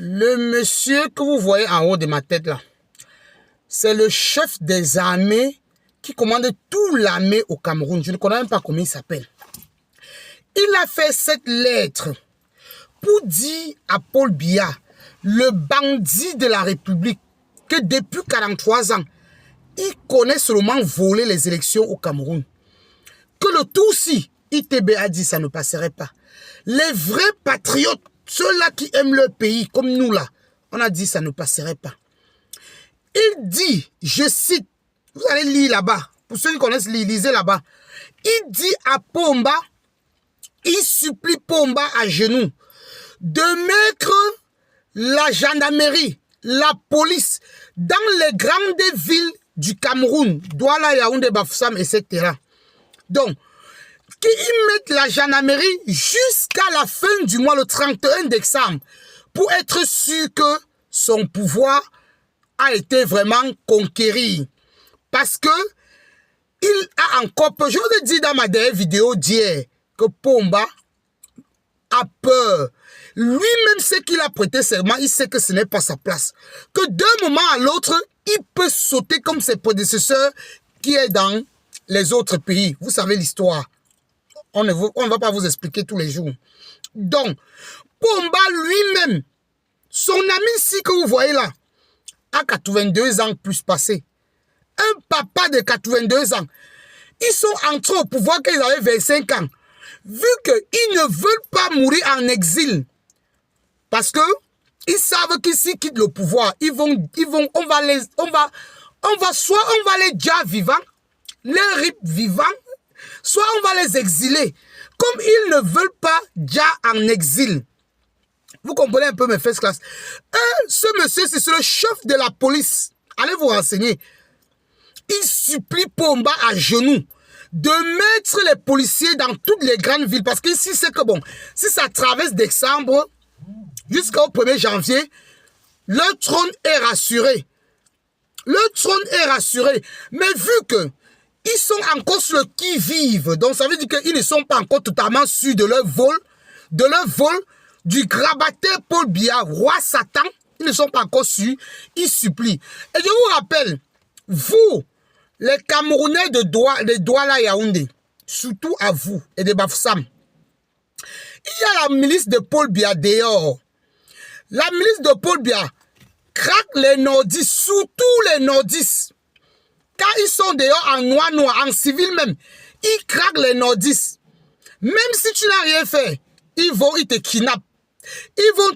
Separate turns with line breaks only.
Le monsieur que vous voyez en haut de ma tête là, c'est le chef des armées qui commande toute l'armée au Cameroun. Je ne connais même pas comment il s'appelle. Il a fait cette lettre pour dire à Paul Biya, le bandit de la République, que depuis 43 ans, il connaît seulement voler les élections au Cameroun. Que le Tutsi, ITB a dit ça ne passerait pas. Les vrais patriotes, ceux-là qui aiment leur pays, comme nous là, on a dit ça ne passerait pas. Il dit, je cite, vous allez lire là-bas, pour ceux qui connaissent, lisez là-bas. Il dit à Pomba, il supplie Pomba à genoux de mettre la gendarmerie, la police, dans les grandes villes du Cameroun, Douala, Yaoundé, Bafoussam, etc. Donc, qu'ils mettent la gendarmerie jusqu'à la fin du mois, le 31 décembre, pour être sûr que son pouvoir a été vraiment conquéri. Parce que il a encore peur. Je vous ai dit dans ma dernière vidéo d'hier que Pomba a peur. Lui-même sait qu'il a prêté serment, il sait que ce n'est pas sa place. Que d'un moment à l'autre, il peut sauter comme ses prédécesseurs qui est dans les autres pays. Vous savez l'histoire. On ne va pas vous expliquer tous les jours. Donc, Pomba lui-même, son ami ici que vous voyez là, a 82 ans plus passé. Un papa de 82 ans. Ils sont entrés au pouvoir quand ils avaient 25 ans. Vu qu'ils ne veulent pas mourir en exil, parce que ils savent qu'ils s'ils quittent le pouvoir, soit on va les déjà vivants, les RIP vivants, soit on va les exiler. Comme ils ne veulent pas déjà en exil. Vous comprenez un peu mes first class. Ce monsieur, c'est le chef de la police. Allez vous renseigner. Il supplie Pomba à genoux de mettre les policiers dans toutes les grandes villes. Parce qu'ici, c'est que bon, si ça traverse décembre jusqu'au 1er janvier, le trône est rassuré. Le trône est rassuré. Mais vu que ils sont encore sur le qui-vive, donc ça veut dire qu'ils ne sont pas encore totalement sûrs de leur vol, du grabataire Paul Biya, roi Satan, ils ne sont pas encore sûrs, ils supplient. Et je vous rappelle, vous, les Camerounais de Douala Yaoundé, surtout à vous et de Bafoussam, il y a la milice de Paul Biya dehors. La milice de Paul Biya craque les nordistes, surtout les nordistes. Quand ils sont dehors en noir, en civil même, ils craquent les nordistes. Même si tu n'as rien fait, ils te kidnappent. Ils vont